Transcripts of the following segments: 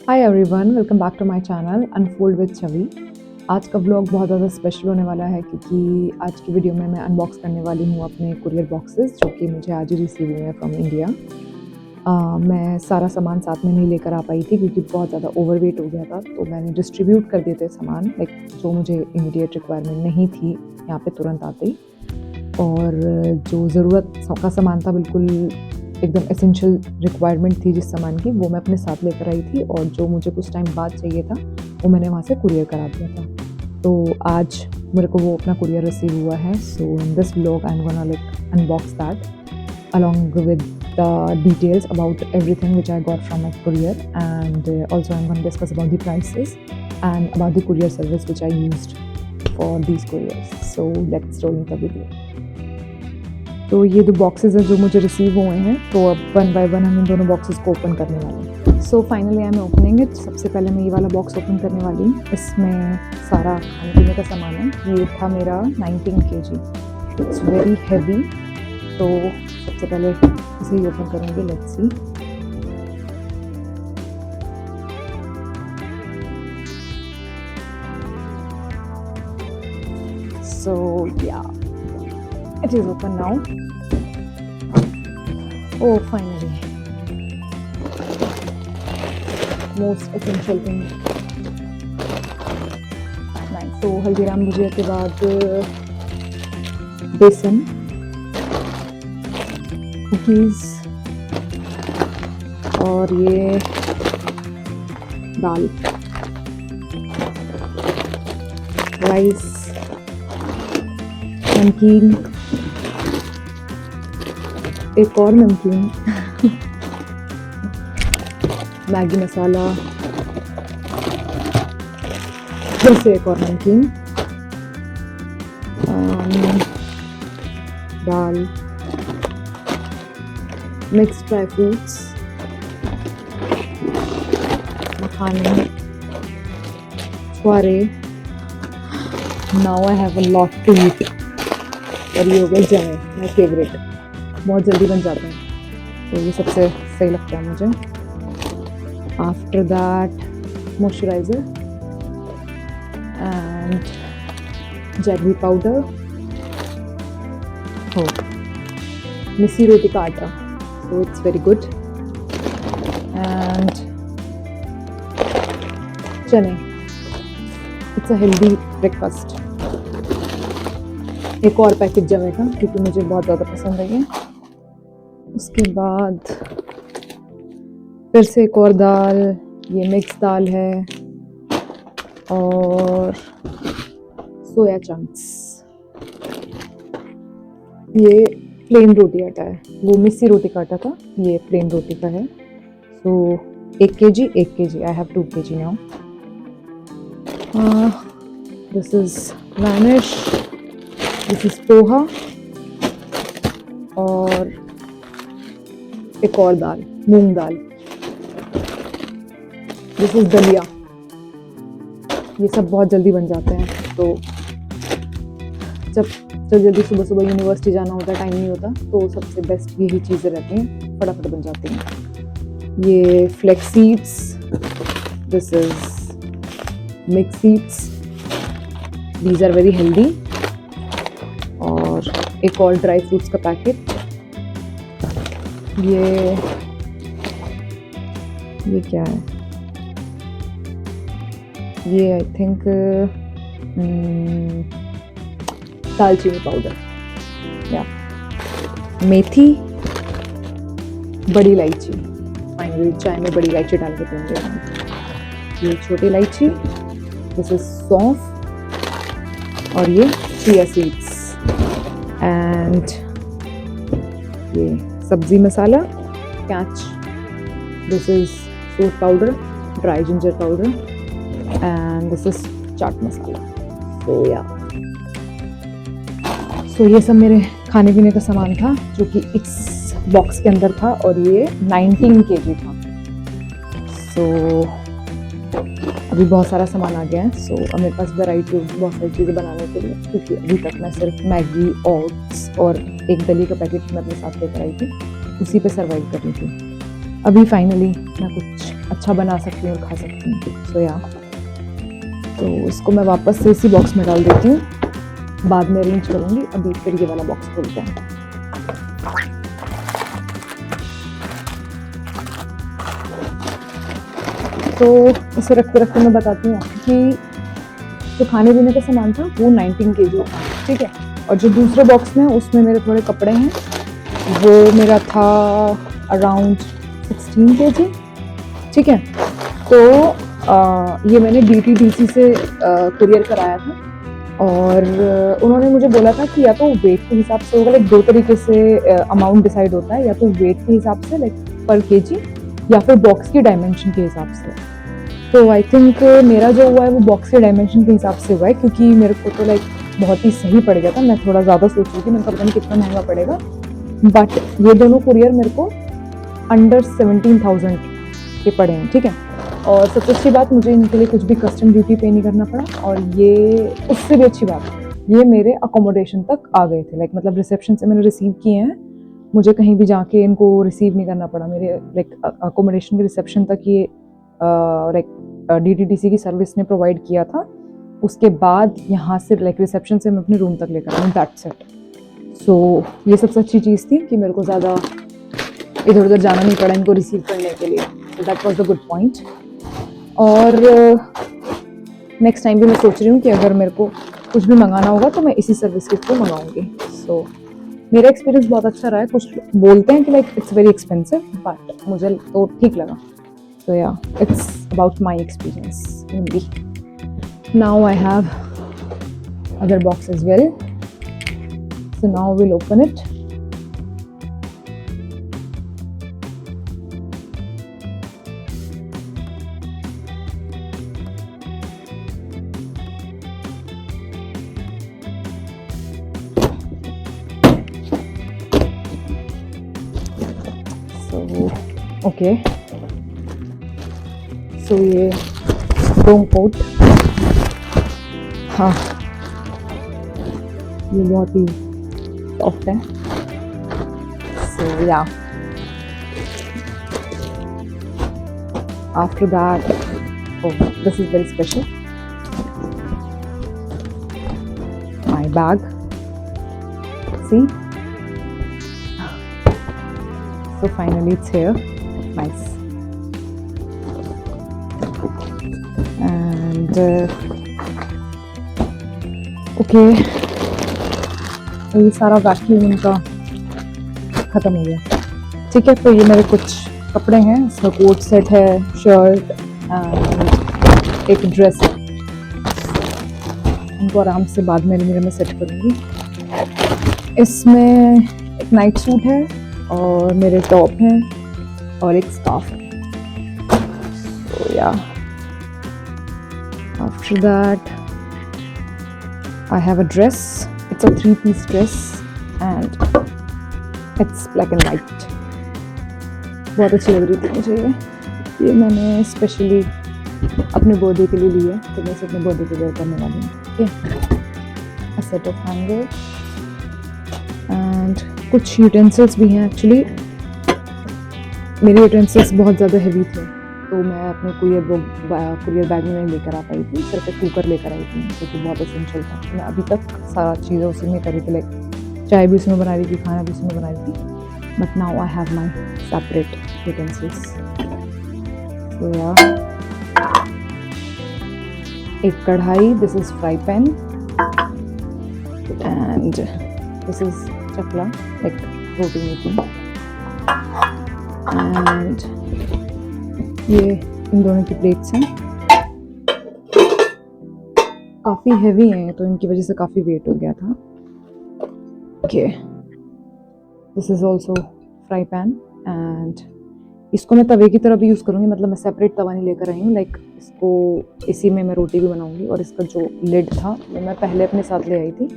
Hi everyone, welcome back to my channel unfold with Chhavi. आज का vlog बहुत ज़्यादा स्पेशल होने वाला है क्योंकि आज की वीडियो में मैं अनबॉक्स करने वाली हूँ अपने कुरियर बॉक्सेस जो कि मुझे आज ही रिसीव हुए हैं फ्रॉम इंडिया। मैं सारा सामान साथ में नहीं लेकर आ पाई थी क्योंकि बहुत ज़्यादा ओवरवेट हो गया था, तो मैंने डिस्ट्रीब्यूट कर दिए थे सामान, लाइक जो मुझे इमीडिएट रिक्वायरमेंट नहीं थी यहाँ पे तुरंत आते ही, और जो ज़रूरत का सामान था, बिल्कुल एकदम एसेंशियल रिक्वायरमेंट थी जिस सामान की, वो मैं अपने साथ लेकर आई थी, और जो मुझे कुछ टाइम बाद चाहिए था वो मैंने वहाँ से कुरियर करा दिया था। तो आज मेरे को वो अपना कुरियर रिसीव हुआ है। So in this vlog I am gonna like unbox that along with the details about everything which I got from my courier, and also I'm going to discuss about the prices and about the courier service which I used for these couriers. So let's roll into the video. तो ये दो boxes हैं जो मुझे receive हुए हैं, तो अब वन बाय वन हम इन दोनों बॉक्सेस को ओपन करने वाले हैं। So finally I am opening it. सबसे पहले मैं ये वाला बॉक्स ओपन करने वाली हूँ। इसमें सारा खाने पीने का सामान है। ये था मेरा 19 kg। It's very heavy. तो सबसे पहले इसे ही ओपन करेंगे। Let's see. सो या, it is open now. Oh, finally. Most essential thing. Nice. तो हल्दीराम भुजिया के बाद बेसन, कुकीज और ये दाल, राइस, नमकीन, एक और नमकीन, मैगी मसाला, फिर से एक और नमकीन, दाल, मिक्स ड्राई फ्रूट्स, मखाने, छुआरे। Now I have a lot to eat. और ये हो गए जमे, माय फेवरेट, बहुत जल्दी बन जाते हैं, तो ये सबसे सही लगता है मुझे। After that moisturiser and jaggery powder, हो मिस्सी रोटी का आटा, so it's very good, and चने, it's a healthy breakfast। एक और पैकेट जमे का क्योंकि मुझे बहुत ज़्यादा पसंद है ये। उसके बाद फिर से एक और दाल, ये मिक्स दाल है, और सोया चंक्स। ये प्लेन रोटी आटा है, वो मिस्सी रोटी का आटा था, ये प्लेन रोटी का है। सो 1 kg, I have 2 kg now. This is vanish, this is poha, और एक और दाल, मूंग दाल। दिस इज दलिया। ये सब बहुत जल्दी बन जाते हैं, तो जब जल्दी सुबह सुबह यूनिवर्सिटी जाना होता है, टाइम नहीं होता, तो सबसे बेस्ट यही चीज़ें रहती हैं, फटाफट बन जाती हैं। ये flax seeds, this is mix seeds, these are very healthy. और एक और ड्राई फ्रूट्स का पैकेट। ये क्या है? ये आई थिंक दालचीनी पाउडर, या मेथी, बड़ी इलायची। फाइनली चाय में बड़ी इलायची डाल के पीएंगे। ये छोटी इलायची, दिस इज सौंफ, और ये चिया सीड्स, एंड ये सब्जी मसाला, कैच, दिस इज सूट powder, dry ginger powder, and this is chaat masala. So ये सब मेरे खाने पीने का सामान था जो कि इस बॉक्स के अंदर था, और ये 19 kg था। सो अभी बहुत सारा सामान आ गया है। सो अब मेरे पास वैरायटी बहुत सारी चीज़ें बनाने के लिए, क्योंकि अभी तक मैं सिर्फ मैगी, ओट्स और एक दली का पैकेट मैं अपने साथ लेकर आई थी, उसी पे सर्वाइव कर रही थी। अभी फाइनली मैं कुछ अच्छा बना सकती हूँ और खा सकती हूँ। सो या, तो इसको मैं वापस से इसी बॉक्स में डाल देती हूँ, बाद में अरेंज करूँगी। अभी फिर ये वाला बॉक्स खोलते हैं। तो इसे रखते रखते मैं बताती हूँ कि जो खाने पीने का सामान था वो 19 kg था, ठीक है। और जो दूसरे बॉक्स में उसमें मेरे थोड़े कपड़े हैं, वो मेरा था अराउंड 16 kg, ठीक है। तो ये मैंने DTDC से कुरियर कराया था, और उन्होंने मुझे बोला था कि या तो वेट के हिसाब से होगा, लाइक 2 तरीके से अमाउंट डिसाइड होता है, या तो वेट के हिसाब से लाइक पर केजी, या फिर बॉक्स की डायमेंशन के हिसाब से। तो आई थिंक मेरा जो हुआ है वो बॉक्स के डायमेंशन के हिसाब से हुआ है, क्योंकि मेरे को तो लाइक बहुत ही सही पड़ गया था। मैं थोड़ा ज़्यादा सोच रही थी, मैंने पता नहीं कितना महंगा पड़ेगा, बट ये दोनों कुरियर मेरे को अंडर 17,000 के पड़े हैं, ठीक है। और सबसे अच्छी बात, मुझे इनके लिए कुछ भी कस्टम ड्यूटी पे नहीं करना पड़ा, और ये उससे भी अच्छी बात, ये मेरे अकोमोडेशन तक आ गए थे। लाइक मतलब रिसेप्शन से मैंने रिसीव किए हैं, मुझे कहीं भी जाके इनको रिसीव नहीं करना पड़ा। मेरे लाइक अकोमोडेशन के रिसेप्शन तक ये लाइक DTDC की सर्विस ने प्रोवाइड किया था। उसके बाद यहाँ से लाइक रिसेप्शन से मैं अपने रूम तक लेकर आई, दैट्स इट। सो ये सबसे अच्छी चीज़ थी कि मेरे को ज़्यादा इधर उधर जाना नहीं पड़ा इनको रिसीव करने के लिए। So that was the good point. और नेक्स्ट टाइम भी मैं सोच रही हूँ कि अगर मेरे को कुछ भी मंगाना होगा तो मैं इसी सर्विस के थ्रू मंगाऊंगी। सो मेरा एक्सपीरियंस बहुत अच्छा रहा है। कुछ बोलते हैं कि like it's very expensive, but मुझे तो ठीक लगा। So yeah, it's about my experience only. Now I have other box as well, so now will open it. Okay, so ये डोंट कोट, हाँ ये बहुत ही सॉफ्ट है। So yeah, after that, oh this is very special, my bag, see. So finally it's here, nice. And okay, ये सारा vacuum इनका खत्म हो गया, ठीक है। तो ये मेरे कुछ कपड़े हैं, इसका कोट सेट है, शर्ट एंड एक ड्रेस है। इनको आराम से बाद में मेरे में सेट करूँगी। इसमें एक नाइट सूट है, और मेरे टॉप हैं, और एक स्कार्फ है। So yeah, after that I have a dress. It's a 3-piece dress and it's black and white. बहुत अच्छी लग रही थी मुझे ये मैंने स्पेशली अपने बर्थडे के लिए ली है, तो मैं इसे अपने बर्थडे पे वेयर करने वाली हूँ, ठीक है। A set of hangers and कुछ यूटेंसिल्स भी हैं। एक्चुअली मेरे यूटेंसिल्स बहुत ज़्यादा हैवी थे, तो मैं अपने कुरियर बैग में नहीं लेकर आ पाई थी, सिर्फ एक कुकर लेकर आई थी, जो कि बहुत एसेंशियल था। मैं अभी तक सारा चीज़ें उसी में करी थी, लाइक चाय भी उसी में बना रही थी, खाना भी उसी में बना रही थी, but now I have my separate utensils. तो या, एक कढ़ाई, this is fry pan, and this is चकला, लाइक रोटी मेकिंग, एंड ये इन दोनों की प्लेट्स हैं। काफ़ी हैवी हैं, तो इनकी वजह से काफ़ी वेट हो गया था। Okay, this is also fry pan, and इसको मैं तवे की तरह भी यूज़ करूँगी, मतलब मैं सेपरेट तवा नहीं लेकर आई हूँ, लाइक इसको इसी में मैं रोटी भी बनाऊँगी। और इसका जो लिड था वो मैं पहले अपने साथ ले आई थी,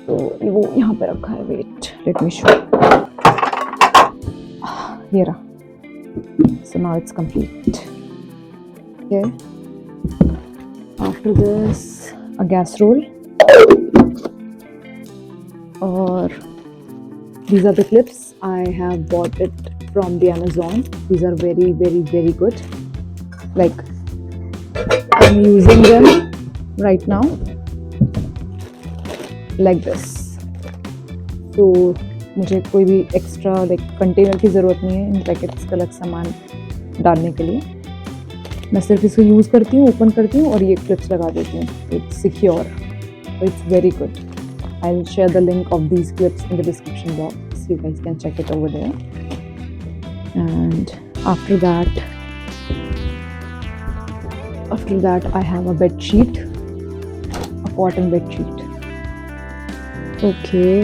तो वो यहाँ पे रखा है। वेट, लेट मी शो, ये रहा। So now it's complete. Okay, after this a gas roll, और these are the clips. I have bought it from the Amazon. These are very, very, very good. Like, I'm using them right now like this. तो मुझे कोई भी extra like container की ज़रूरत नहीं है इन packets का अलग सामान डालने के लिए. मैं सिर्फ इसको यूज़ करती हूँ, ओपन करती हूँ और ये क्लिप्स लगा देती हूँ. It's secure, it's very good. I will share the link of these clips in the description box. You guys can check it over there. And after that I have a bed sheet, a cotton bed sheet. Okay,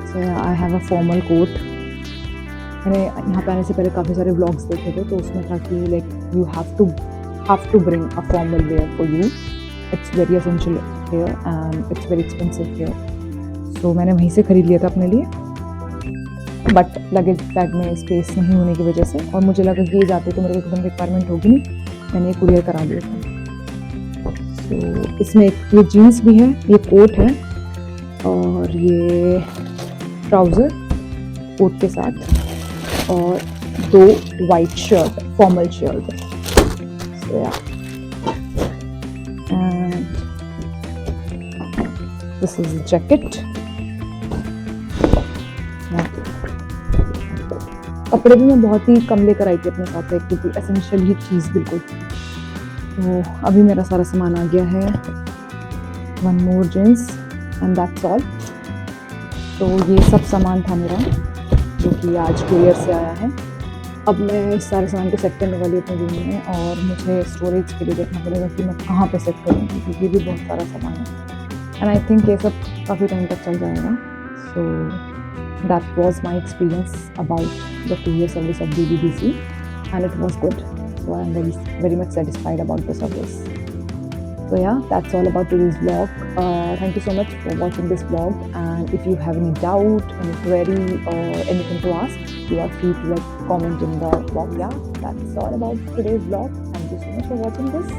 so yeah, I have a formal coat. मैंने यहाँ पे आने से पहले काफ़ी सारे vlogs देखे थे, तो उसमें था कि like you have to bring a formal wear for you. It's very essential here and it's very expensive here. So मैंने वहीं से ख़रीद लिया था अपने लिए, बट लगेज बैग में स्पेस नहीं होने की वजह से, और मुझे लगा कि ये जाते तो मेरे को एकदम रिक्वायरमेंट होगी नहीं, मैंने ये कुरियर करा दिया था. तो इसमें एक ये जीन्स भी है, ये कोट है और ये ट्राउज़र कोट के साथ और 2 वाइट शर्ट, फॉर्मल शर्ट. सो या, एंड दिस इज जैकेट. कपड़े भी मैं बहुत ही कम लेकर आई थी अपने साथ, एक क्योंकि एसेंशियल ही चीज़ बिल्कुल. तो अभी मेरा सारा सामान आ गया है. 1 more jeans and that's all. तो ये सब सामान था मेरा जो कि आज कुरियर से आया है. अब मैं इस सारे सामान को सेट करने वाली अपने रूम में, और मुझे स्टोरेज के लिए देखना पड़ेगा कि मैं कहाँ पे सेट करूँगी, क्योंकि ये भी बहुत सारा सामान है. एंड आई थिंक ये सब काफ़ी टाइम तक चल जाएगा. सो that was my experience about the courier service of DBDC, and it was good. So I am very much satisfied about the service. So yeah, that's all about today's vlog. Thank you so much for watching this vlog, and if you have any doubt, any query or anything to ask, you are free to comment in the vlog. Yeah, that's all about today's vlog. Thank you so much for watching this.